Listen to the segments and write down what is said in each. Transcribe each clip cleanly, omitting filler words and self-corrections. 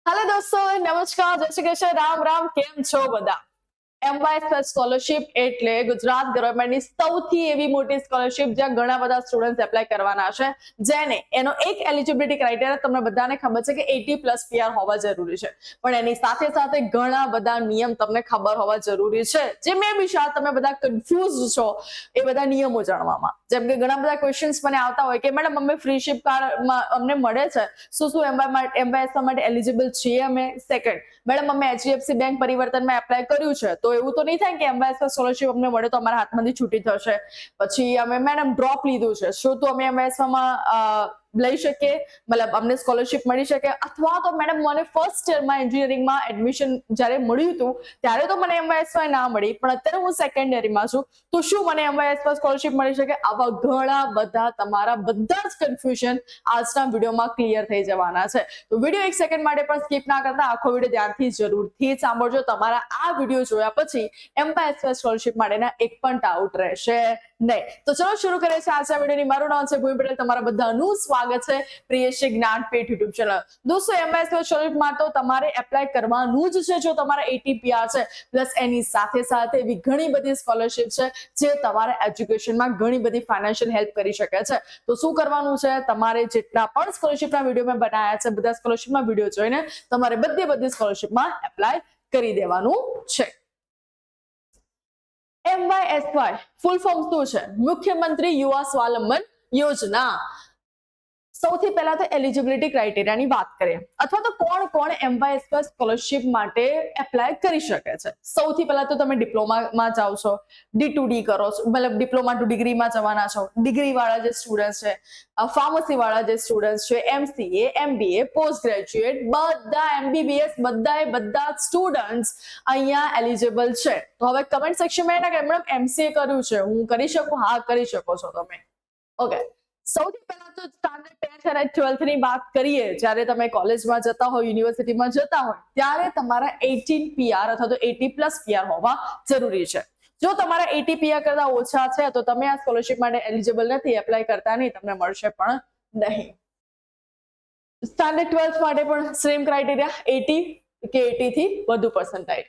Hello दोस्तों, नमस्कार, जय श्री कृष्ण, राम राम। કેમ છો બધા? MYS સ્કોલરશિપ એટલે ગુજરાત ગવર્મેન્ટની સૌથી એવી મોટી સ્કોલરશિપ જ્યાં ઘણા બધા સ્ટુડન્ટ્સ એપ્લાય કરવાના છે, જેને એનો એક એલિજિબિલિટી ક્રાઇટેરિયા તમને બધાને ખબર છે કે 80+ PR હોવા જરૂરી છે, પણ એની સાથે સાથે ઘણા બધા નિયમ તમને ખબર હોવા જરૂરી છે, જે મે બી શાયદ તમે બધા કન્ફ્યુઝ છો એ બધા નિયમો જાણવામાં। જેમ કે ઘણા બધા ક્વેશ્ચન્સ મને આવતા હોય કે મેડમ અમે ફ્રી શિપ કાર્ડ અમને મળે છે, શું MYS માટે એલિજિબલ છીએ અમે? સેકન્ડ, મેડમ અમે HDFC બેંક પરિવર્તનમાં એપ્લાય કર્યું છે, તો એવું તો નહીં થાય કે MYS સ્કોલરશિપ અમને મળે તો અમારા હાથમાંથી છૂટી થશે। પછી અમે મેડમ ડ્રોપ લીધું છે, શું તો અમે MYS માં લઈ શકીએ, મતલબ અમને સ્કોલરશિપ મળી શકે? અથવા તો મેડમ મને ફર્સ્ટ યરમાં એન્જિનિયરિંગમાં એડમિશન જ્યારે મળ્યું હતું ત્યારે તો મને MYS માં ના મળી, પણ અત્યારે હું સેકન્ડ યરમાં છું, તો શું મને MYS માં સ્કોલરશિપ મળી શકે? આવા ઘણા બધા તમારા બધા જ કન્ફ્યુઝન આજના વિડીયોમાં ક્લિયર થઈ જવાના છે। તો વિડીયો એક સેકન્ડ માટે પણ સ્કીપ ના કરતા આખો વિડીયો ધ્યાનથી જરૂરથી સાંભળજો। તમારા આ વિડીયો જોયા પછી MYS સ્કોલરશિપ માટેના એક પણ ડાઉટ રહેશે નહીં। તો ચલો શરૂ કરીએ છીએ આજના વિડીયોની। મારું નામ છે ભૂમિ પટેલ, તમારા બધાનું સ્વાગત છે પ્રિયશ્રી જ્ઞાનપીઠ યુટ્યુબ ચેનલ। દોસ્તો, MYS સ્કોલરશિપમાં તો તમારે એપ્લાય કરવાનું જ છે જો તમારા 80 PR છે, પ્લસ એની સાથે સાથે એવી ઘણી બધી સ્કોલરશિપ છે જે તમારા એજ્યુકેશનમાં ઘણી બધી ફાઇનાન્શિયલ હેલ્પ કરી શકે છે। તો શું કરવાનું છે? તમારે જેટલા પણ સ્કોલરશિપના વિડીયો મેં બનાવ્યા છે, બધા સ્કોલરશિપના વિડીયો જોઈને તમારે બધી સ્કોલરશિપમાં એપ્લાય કરી દેવાનું છે। MYSY ફૂલ ફોર્મ શું છે? મુખ્યમંત્રી યુવા સ્વાવલંબન યોજના। સૌથી પહેલા તો એલિજિબિલિટી ક્રાઇટેરિયાની વાત કરીએ, અથવા તો કોણ MYS સ્કોલરશિપ માટે એપ્લાય કરી શકે છે। સૌથી પહેલા તો તમે ડિપ્લોમામાં જાઓ છો, D2D કરો છો, મતલબ ડિપ્લોમા ટુ ડિગ્રીમાં જવાના છો, ડિગ્રી વાળા જે સ્ટુડન્ટ છે, ફાર્મસી વાળા જે સ્ટુડન્ટ છે, MCA MBA પોસ્ટ ગ્રેજ્યુએટ બધા MBBS બધા સ્ટુડન્ટ્સ અહીંયા એલિજિબલ છે। તો હવે કમેન્ટ સેક્શનમાં એના કે મેડમ MCA કર્યું છે, હું કરી શકું? હા, કરી શકો છો તમે। ઓકે, સૌથી પહેલા તો સ્ટાન્ડર્ડ 10th અને 12th ની વાત કરીએ, જ્યારે તમે કોલેજમાં જતા હોય, યુનિવર્સિટીમાં જતા હોય, ત્યારે તમારા 18 PR અથવા તો 80+ PR હોવા જરૂરી છે। જો તમારા 80 PR કરતા ઓછા છે તો તમે આ સ્કોલરશિપ માટે એલિજિબલ નથી, એપ્લાય કરતા નહીં, તમને મળશે પણ નહીં। સ્ટાન્ડર્ડ 12th માટે પણ સેમ ક્રાઇટેરિયા, 80 કે 80 થી વધુ પર્સન્ટાઇલ।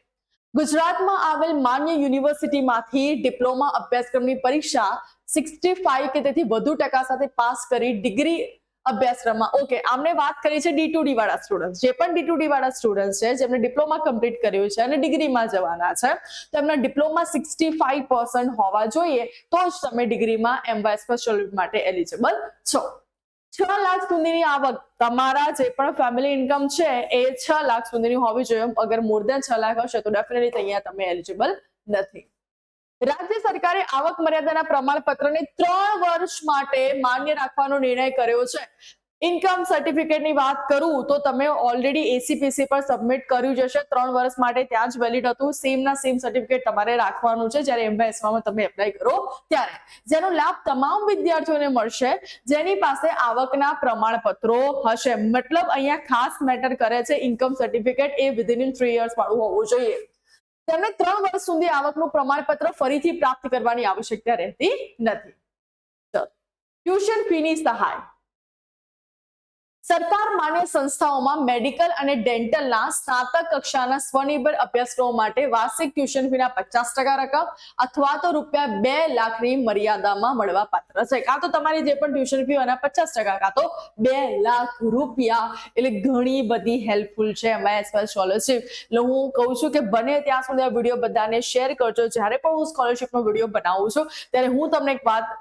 ગુજરાતમાં આવેલ માન્ય યુનિવર્સિટીમાંથી ડિપ્લોમા અભ્યાસક્રમની પરીક્ષા 65 કે તેથી વધુ ટકા સાથે પાસ કરી ડિગ્રી અભ્યાસક્રમમાં, ઓકે, આમને વાત કરી છે D2D વાળા સ્ટુડન્ટ, જે પણ D2D વાળા સ્ટુડન્ટ છે જેમને ડિપ્લોમા કમ્પ્લીટ કર્યું છે અને ડિગ્રીમાં જવાના છે, તો એમના ડિપ્લોમા 65% હોવા જોઈએ, તો જ તમે ડિગ્રીમાં MYS સ્કોલરશિપ માટે એલિજિબલ છો। 6 લાખ સુધીની આવક, તમારા જે પણ ફેમિલી ઇન્કમ છે એ 6 લાખ સુધીની હોવી જોઈએ। અગર મોર દેન 6 લાખ હશે તો ડેફિનેટલી અહીંયા તમે એલિજિબલ નથી। રાજ્ય સરકારે આવક મર્યાદાના પ્રમાણપત્રને 3 વર્ષ માટે માન્ય રાખવાનો નિર્ણય કર્યો છે। ઇન્કમ સર્ટિફિકેટની વાત કરું તો તમે ઓલરેડી ACPC પર સબમિટ કર્યું જશે 3 વર્ષ માટે, ત્યાં જ વેલિડ હતું। સેમ ના સેમ સર્ટિફિકેટ તમારે રાખવાનું છે જ્યારે MYS માં તમે એપ્લાય કરો ત્યારે, જેનો લાભ તમામ વિદ્યાર્થીઓને મળશે જેની પાસે આવકના પ્રમાણપત્રો હશે। મતલબ અહીંયા ખાસ મેટર કરે છે ઇન્કમ સર્ટિફિકેટ એ વિધિન 3 યર્સ વાળું હોવું જોઈએ। તેમને 3 વર્ષ સુધી આવકનું પ્રમાણપત્ર ફરીથી પ્રાપ્ત કરવાની આવશ્યકતા રહેતી નથી। ટ્યુશન ફીની સહાય, સરકાર માન્ય સંસ્થાઓમાં મેડિકલ અને ડેન્ટલના સ્નાતક કક્ષાના સ્વનિર્ભર અભ્યાસક્રમો માટે વાર્ષિક ટ્યુશન ફીના 50% રકમ અથવા તો ₹2 લાખની મર્યાદામાં મળવા પાત્ર છે। કાં તો તમારી જે પણ ટ્યુશન ફી એના 50%, કાં તો ₹2 લાખ, એટલે ઘણી બધી હેલ્પફુલ છે MYS સ્કોલરશિપ। એટલે હું કહું છું કે બને ત્યાં સુધી આ વિડીયો બધાને શેર કરજો। જ્યારે પણ હું સ્કોલરશિપનો વિડીયો બનાવું છું ત્યારે હું તમને એક વાત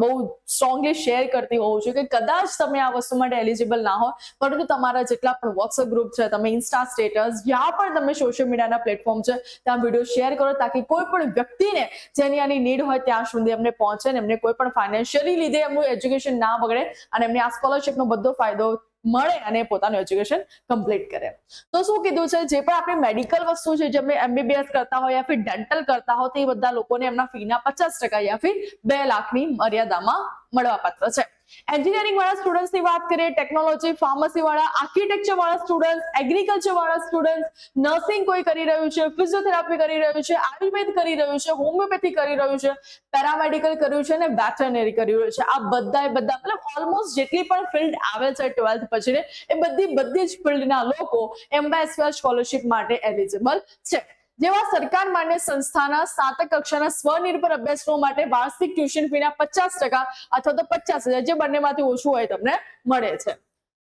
બહુ સ્ટ્રોંગલી શેર કરતી હોઉં છું કે કદાચ તમે આ વસ્તુ માટે એલિજિબલ ના હોય, પરંતુ તમારા જેટલા પણ WhatsApp ગ્રુપ છે, તમે ઇન્સ્ટા સ્ટેટસ, જ્યાં પણ તમે સોશિયલ મીડિયાના પ્લેટફોર્મ છે ત્યાં વિડીયો શેર કરો, તાકી કોઈ પણ વ્યક્તિને જેની આની નીડ હોય ત્યાં સુધી એમને પહોંચે ને એમને કોઈ પણ ફાઇનાન્શિયલી લીધે એમનું એજ્યુકેશન ના બગડે અને એમને આ સ્કોલરશિપનો બધો ફાયદો મળે અને પોતાનું એજ્યુકેશન કમ્પ્લીટ કરે। તો શું કીધું છે, જે પણ આપણી મેડિકલ વસ્તુ છે, જેમને MBBS કરતા હોય યા ફિર ડેન્ટલ કરતા હોય, તે બધા લોકોને એમના ફીના 50% યા ફિર 2 લાખની મર્યાદામાં મળવાપાત્ર છે। એન્જિનિયરિંગ વાળા સ્ટુડન્ટ્સની વાત કરીએ, ટેકનોલોજી, ફાર્મસી વાળા, આર્કિટેક્ચર વાળા સ્ટુડન્ટ, એગ્રીકલ્ચર વાળા સ્ટુડન્ટ, નર્સિંગ કોઈ કરી રહ્યું છે, ફિઝિયોથેરાપી કરી રહ્યું છે, આયુર્વેદ કરી રહ્યું છે, હોમિયોપેથી કરી રહ્યું છે, પેરામેડિકલ કર્યું છે અને વેટરનરી કરી રહ્યું છે. આ બધા મતલબ ઓલમોસ્ટ જેટલી પણ ફિલ્ડ આવે છે 12th પછી એ બધી જ ફિલ્ડના લોકો MYSY સ્કોલરશિપ માટે એલિજિબલ છે. જેવા સરકાર માન્ય સંસ્થાના સ્નાતક કક્ષાના સ્વનિર્ભર અભ્યાસક્રમો માટે વાર્ષિક ટ્યુશન ફીના 50% અથવા તો 50,000 જે બંનેમાંથી ઓછું હોય તમને મળે છે.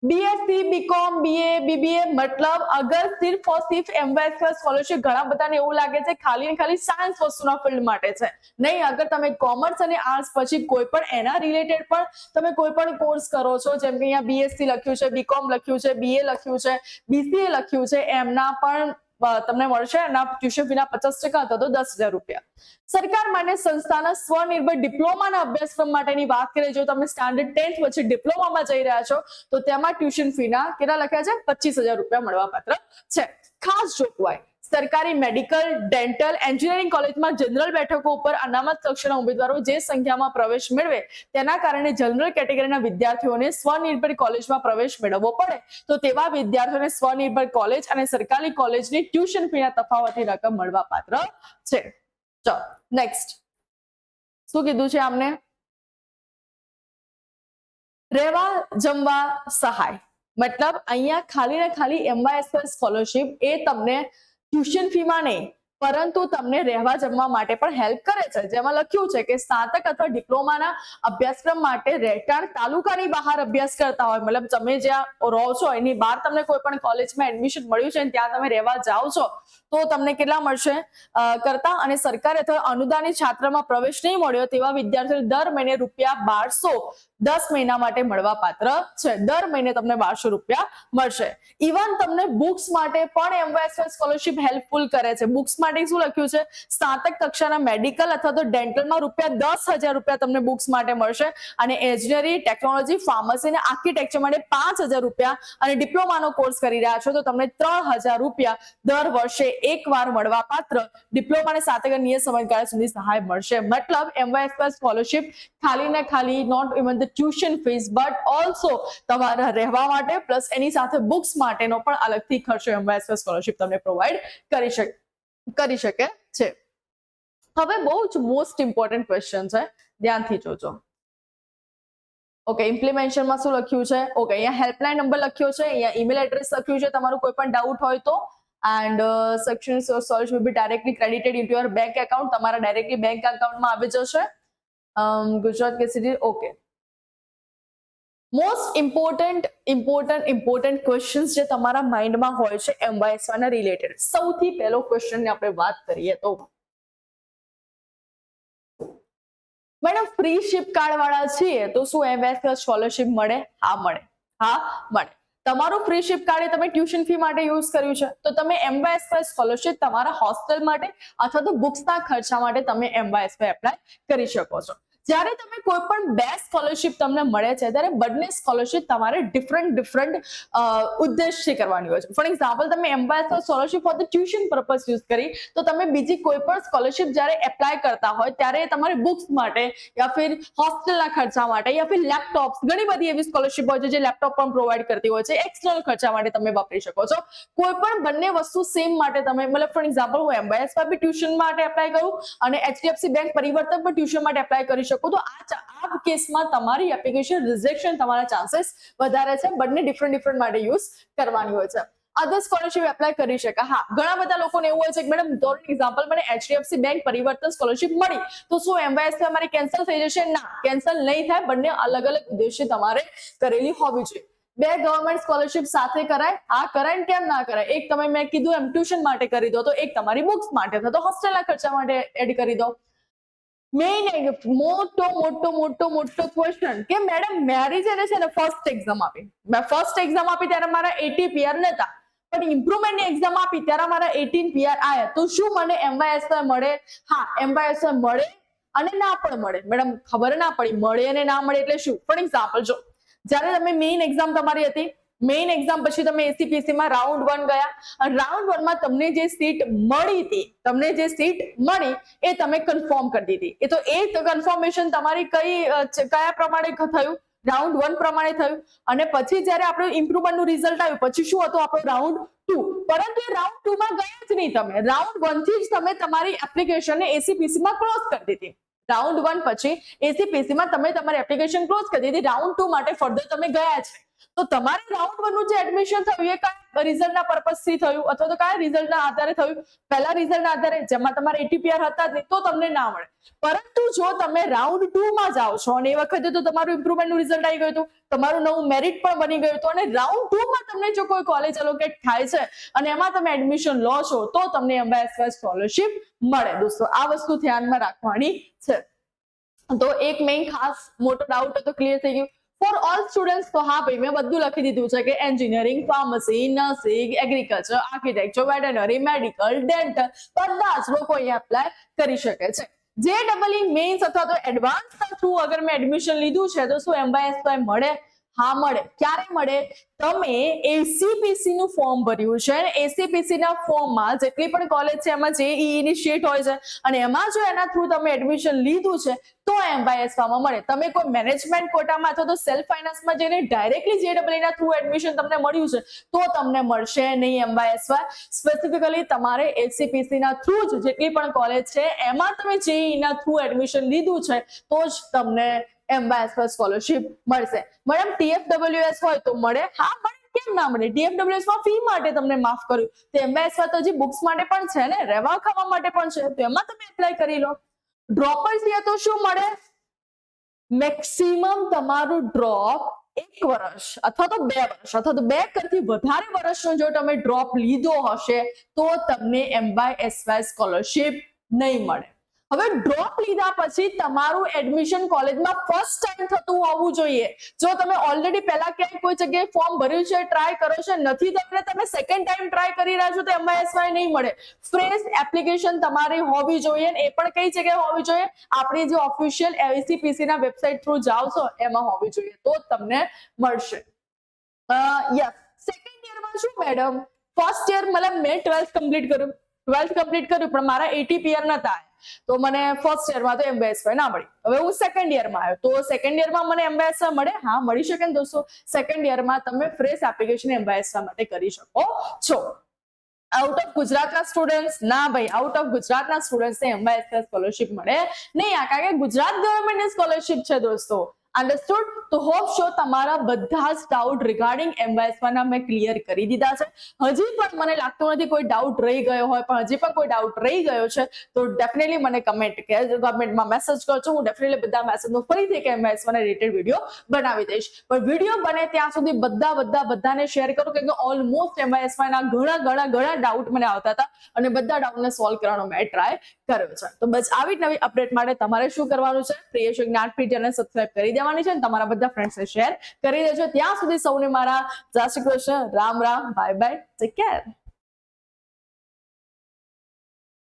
BSc, BCom, BA, BBA मतलब अगर सिर्फ और सिर्फ MYSY स्कॉलरशिप ઘણા બધાને એવું લાગે છે ખાલી ને ખાલી સાયન્સ વસ્તુના ફિલ્ડ માટે છે. નહીં, અગર તમે કોમર્સ અને આર્ટ્સ પછી કોઈ પણ એના રિલેટેડ પણ તમે કોઈ પણ કોર્સ કરો છો, જેમ કે અહીંયા BSc લખ્યું છે, BCom લખ્યું છે, BA લખ્યું છે, BCA લખ્યું છે, એમના પણ તમને મળશે એના ટ્યુશન ફીના 50% અથવા તો 10,000 રૂપિયા. સરકાર માન્ય સંસ્થાના સ્વનિર્ભર ડિપ્લોમાના અભ્યાસક્રમ માટેની વાત કરીએ, જો તમે સ્ટાન્ડર્ડ 10th પછી ડિપ્લોમામાં જઈ રહ્યા છો તો તેમાં ટ્યુશન ફીના કેટલા લખ્યા છે? 25,000 રૂપિયા મળવાપાત્ર છે. ખાસ જોગવાઈ, સરકારી મેડિકલ, ડેન્ટલ, એન્જિનિયરિંગ કોલેજમાં જનરલ બેઠકો ઉપર અનામત કક્ષાના ઉમેદવારો જે સંખ્યામાં પ્રવેશ મેળવે તેના કારણે જનરલ કેટેગરીના વિદ્યાર્થીઓને સ્વનિર્ભર કોલેજમાં પ્રવેશ મેળવવો પડે તો તેવા વિદ્યાર્થીઓને સ્વનિર્ભર કોલેજ અને સરકારી કોલેજની ટ્યુશન ફીના તફાવતની રકમ મળવાપાત્ર છે. ચલો નેક્સ્ટ શું કીધું છે આમને? રહેવા જમવા સહાય, મતલબ અહીંયા ખાલી ને ખાલી MYSY સ્કોલરશિપ એ તમને ટ્યુશન ફીમાં નહીં પરંતુ તમને રહેવા જમવા માટે પણ હેલ્પ કરે છે. જેમાં લખ્યું છે કે સ્નાતક અથવા ડિપ્લોમાના અભ્યાસક્રમ માટે રહેઠાણ તાલુકાની બહાર અભ્યાસ કરતા હોય, મતલબ તમે જ્યાં રહો છો એની બહાર તમને કોઈ પણ કોલેજમાં એડમિશન મળ્યું છે અને ત્યાં તમે રહેવા જાઓ છો તો તમને કેટલા મળશે કરતા, અને સરકારે અથવા અનુદાનિત છાત્રમાં પ્રવેશ નહીં મળ્યો તેવા વિદ્યાર્થીઓને દર મહિને ₹1200 10 મહિના માટે મળવા પાત્ર છે. દર મહિને તમને ₹1200 મળશે. ઇવન તમને બુક્સ માટે પણ MYSY સ્કોલરશિપ હેલ્પફુલ કરે છે. બુક્સ માટે શું લખ્યું છે? સ્નાતક કક્ષાના મેડિકલ અથવા તો ડેન્ટલમાં ₹10,000 તમને બુક્સ માટે મળશે અને એન્જિનિયરિંગ, ટેકનોલોજી, ફાર્મસી અને આર્કિટેક્ચર માટે ₹5,000 અને ડિપ્લોમાનો કોર્સ કરી રહ્યા છો તો તમને ₹3,000 દર વર્ષે એકવાર મળવા પાત્ર ડિપ્લોમા અને સ્નાતક નિયત સમયગાળા સુધી સહાય મળશે. મતલબ MYSY સ્કોલરશિપ ખાલી ને ખાલી not even the tuition fees but also તમારા રહેવા માટે પ્લસ એની સાથે બુક્સ માટેનો પણ અલગથી ખર્ચો MYSY સ્કોલરશિપ તમને પ્રોવાઈડ કરી શકે છે. હવે બહુ જ મોસ્ટ ઇમ્પોર્ટન્ટ ક્વેશ્ચન છે, ધ્યાનથી જોજો. ઓકે, ઇમ્પ્લિમેન્શનમાં શું લખ્યું છે? ઓકે, અહીંયા હેલ્પલાઇન નંબર લખ્યો છે, અહીંયા ઈમેલ એડ્રેસ લખ્યું છે તમારું કોઈ પણ ડાઉટ હોય તો, and section source will be directly credited into your bank account. તમારા ડાયરેક્ટલી બેંક એકાઉન્ટમાં આવી જશે. ગુજરાત કેસરી. ઓકે, મોસ્ટ ઇમ્પોર્ટન્ટ ક્વેશ્ચન્સ જે તમારા માઇન્ડમાં હોય છે MYSY ના રિલેટેડ. સૌથી પહેલો ક્વેશ્ચનની આપણે વાત કરીએ તો મેડમ ફ્રી શિપ કાર્ડ વાળા છીએ તો શું MYSY સ્કોલરશિપ મળે? હા મળે, હા મળે. તમારું ફ્રી શિપ કાર્ડ તમે ટ્યુશન ફી માટે યુઝ કર્યું છે તો તમે MYSY સ્કોલરશિપ તમારા હોસ્ટેલ માટે અથવા તો બુક્સના ખર્ચા માટે તમે MYSY એપ્લાય કરી શકો છો. જ્યારે તમે કોઈ પણ બે સ્કોલરશિપ તમને મળે છે ત્યારે બંને સ્કોલરશિપ તમારે ડિફરન્ટ ઉદ્દેશથી કરવાની હોય છે. ફોર એક્ઝામ્પલ, તમે MYSY scholarship for the tuition purpose use કરી તો તમે બીજી કોઈ પણ સ્કોલરશિપ જ્યારે એપ્લાય કરતા હોય ત્યારે તમારે બુક્સ માટે યા ફિર હોસ્ટેલના ખર્ચા માટે યા ફિર લેપટોપ્સ, ઘણી બધી એવી સ્કોલરશિપ હોય છે જે લેપટોપ પણ પ્રોવાઈડ કરતી હોય છે, એક્સટર્નલ ખર્ચા માટે તમે વાપરી શકો છો. કોઈ પણ બંને વસ્તુ સેમ માટે તમે, મતલબ ફોર એક્ઝામ્પલ હું MYSY બી ટ્યુશન માટે એપ્લાય કરું અને HDFC બેંક પરિવર્તન પણ ટ્યુશન માટે એપ્લાય કરી શકું તો આ કેસમાં તમારી એપ્લિકેશન રિજેક્શન થવાના ચાન્સીસ વધારે છે. બંને ડિફરન્ટ માટે યુઝ કરવાની હોય છે. અધર સ્કોલરશિપ એપ્લાય કરી શકે. હા, ઘણા બધા લોકોને એવું હોય છે કે મેડમ ફોર એક્ઝામ્પલ મને HDFC બેંક પરિવર્તન સ્કોલરશિપ મળી તો શું MYSY અમારી કેન્સલ થઈ જશે? ના, કેન્સલ નહીં થાય. બંને અલગ ઉદ્દેશ્ય તમારે કરેલી હોવી જોઈએ. બે ગવર્મેન્ટ સ્કોલરશિપ સાથે કરાય? હા કરાય ને કેમ ના કરાય. એક તમે મેં કીધું એમ ટ્યુશન માટે કરી દો તો એક તમારી બુક્સ માટે અથવા તો હોસ્ટેલના ખર્ચા માટે એડ કરી દો. મેઇન મોટો ક્વેશ્ચન કે મેડમ મેરી છે ને ફર્સ્ટ એક્ઝામ આપી, મેં ફર્સ્ટ એક્ઝામ આપી ત્યારે મારા 80 PR નતા, પણ ઇમ્પ્રુવમેન્ટની એક્ઝામ આપી ત્યારે મારા 18 PR આયા તો શું મને MYSY મળે? હા, MYSY મળે અને ના પણ મળે. મેડમ ખબર ના પડી, મળે અને ના મળે એટલે શું? ફોર એક્ઝામ્પલ, જો જ્યારે તમે મેઇન એક્ઝામ તમારી હતી, મેઇન એક્ઝામ પછી તમે ACPSC માં રાઉન્ડ 1 ગયા અને રાઉન્ડ 1 માં તમને જે સીટ મળી હતી, તમને જે સીટ મળી એ તમે કન્ફર્મ કરી દીધી. એ તો એ કન્ફર્મેશન તમારી કયા પ્રમાણે થયું? રાઉન્ડ 1 પ્રમાણે થયું અને પછી જ્યારે આપણું ઇમ્પ્રુવમેન્ટનું રિઝલ્ટ આવ્યું પછી શું હતું આપણો રાઉન્ડ 2, પરંતુ એ રાઉન્ડ 2 માં ગયા જ નહીં તમે. રાઉન્ડ 1 થી જ તમે તમારી એપ્લિકેશનને એસીપીસી માં ક્લોઝ કરી દીધી. રાઉન્ડ 1 પછી એસીપીસી માં તમે તમારી એપ્લિકેશન ક્લોઝ કરી દીધી. રાઉન્ડ 2 માટે ફર્ધર તમે ગયા છે. તો તમારે રાઉન્ડ 1 નું જે એડમિશન થયું એ કયા રિઝલ્ટના પર્પસથી થયું અથવા તો કયા રિઝલ્ટના આધારે થયું? પહેલા રિઝલ્ટના આધારે જેમાં તમારે એટીપીઆર હતા જ નહીં તો તમને ના મળે. પરંતુ જો તમે રાઉન્ડ 2 માં જાઓ છો અને એ વખતે તો તમારું ઇમ્પ્રુવમેન્ટનું રિઝલ્ટ આવી ગયું હતું, તમારું નવું મેરિટ પણ બની ગયું હતું અને રાઉન્ડ 2 માં તમને જો કોઈ કોલેજ એલોકેટ થાય છે અને એમાં તમે એડમિશન લો છો તો તમને એમ્બાયસર સ્કોલરશિપ મળે. દોસ્તો આ વસ્તુ ધ્યાનમાં રાખવાની છે. તો એક મેઇન ખાસ મોટો ડાઉટ હતો ક્લિયર થઈ ગયું ફોર ઓલ સ્ટુડન્ટ્સ. તો હા ભાઈ મેં બધું લખી દીધું છે કે engineering, pharmacy, nursing, agriculture, architecture, veterinary, medical, dental બધા જ લોકો અહીંયા એપ્લાય કરી શકે છે. JEE મેઇન્સ અથવા તો એડવાન્સ થ્રુ અગર મેં એડમિશન લીધું છે તો શું એમ્બાયસર મળે? હા મળે. ક્યારે મળે? તમે એસીપીસી નું ફોર્મ ભર્યું છે અને એસીપીસી ના ફોર્મમાં જેટલી પણ કોલેજ છે એમાં JEE ની શીટ હોય છે અને એમાં જો એના થ્રુ તમે એડમિશન લીધું છે તો એમ્બાયસર માં મળે. તમે કોઈ મેનેજમેન્ટ કોટામાં અથવા તો સેલ્ફ ફાઇનાન્સમાં જઈને ડાયરેક્ટલી JEE ના થ્રુ એડમિશન તમને મળ્યું છે તો તમને મળશે નહીં એમ્બાયસર. સ્પેસિફિકલી તમારે એસીપીસી ના થ્રુ જ જેટલી પણ કોલેજ છે એમાં તમે JEE ના થ્રુ એડમિશન લીધું છે તો જ તમને એમ્બાયસર સ્કોલરશિપ મળશે. મેડમ TFWS હોય તો મળે? હા મળે. કેમ ના મળે? TFWS માં ફી માટે તમને માફ કર્યું તો એમ્બાયસર તો હજી બુક્સ માટે પણ છે ને, રહેવા ખાવા માટે પણ છે તો એમાં તમે એપ્લાય કરી લો. ડ્રોપર્સ છે તો શું મળે? મેક્સિમમ તમારું ડ્રોપ 1 વર્ષ અથવા તો 2 વર્ષ અથવા તો 2 કરતી વધારે વર્ષનો જો તમે ડ્રોપ લીધો હશે તો તમને એમ્બાયસર સ્કોલરશિપ નહીં મળે. હવે ડ્રોપ લીધા પછી તમારું એડમિશન કોલેજમાં ફર્સ્ટ ટાઈમ થતું હોવું જોઈએ. જો તમે ઓલરેડી પહેલા ક્યાંય કોઈ જગ્યાએ ફોર્મ ભર્યું છે, ટ્રાય કરો છો, નથી તમને તમે સેકન્ડ ટાઈમ ટ્રાય કરી રહ્યા છો તો એમ્બાયસર નહીં મળે. ફ્રેશ એપ્લિકેશન તમારી હોવી જોઈએ. એ પણ કઈ જગ્યાએ હોવી જોઈએ? આપણી જે ઓફિશિયલ એસીપીસી ના વેબસાઇટ થ્રુ જાઓ છો એમાં હોવી જોઈએ તો તમને મળશે. યસ. સેકન્ડ યરમાં શું મેડમ? ફર્સ્ટ યર મતલબ મેં 12th કમ્પ્લીટ કર્યું પણ મારા એટીપીઆર નતા તો મને ફર્સ્ટ યરમાં તો એમ્બાયસર ના મળી. હવે હું સેકન્ડ યરમાં આવ્યો તો સેકન્ડ યરમાં મને એમ્બાયસર મળે? હા મળી શકે ને દોસ્તો. સેકન્ડ યરમાં તમે ફ્રેશ એપ્લિકેશન એમ્બાયસર માટે કરી શકો છો. આઉટ ઓફ ગુજરાતના સ્ટુડન્ટ્સ? ના ભાઈ, આઉટ ઓફ ગુજરાતના સ્ટુડન્ટ્સને એમ્બાયસર સ્કોલરશિપ મળે નહીં. આ કારણ કે ગુજરાત ગવર્મેન્ટની સ્કોલરશિપ છે દોસ્તો. અંડરસ્ટુડ? તો હોપ શો તમારા બધા જ ડાઉટ રિગાર્ડિંગ એમ્બાયસરના મેં ક્લિયર કરી દીધા છે. હજી પણ મને લાગતું નથી કોઈ ડાઉટ રહી ગયો હોય, પણ હજી પણ કોઈ ડાઉટ રહી ગયો છે તો ડેફિનેટલી મને કમેન્ટમાં મેસેજ કરજો. હું ડેફિનેટલી બધા મેસેજનો ફરીથી એક એમ્બાયસરના રિલેટેડ વિડીયો બનાવી દઈશ. પણ વિડીયો બને ત્યાં સુધી બધાને શેર કરો કે ઓલમોસ્ટ એમ્બાયસરના ઘણા ડાઉટ મને આવતા હતા અને બધા ડાઉટને સોલ્વ કરવાનો મેં ટ્રાય કર્યો છે. તો બસ આવી જ નવી અપડેટ માટે તમારે શું કરવાનું છે? પ્રિયેશ જ્ઞાનપીઠ ચેનલ સબસ્ક્રાઇબ કરી દેવાની છે અને તમારા બધા ફ્રેન્ડ્સને શેર કરી દેજો. ત્યાં સુધી સૌને મારા જય Shri Krishna, Ram Ram, bye bye, take care.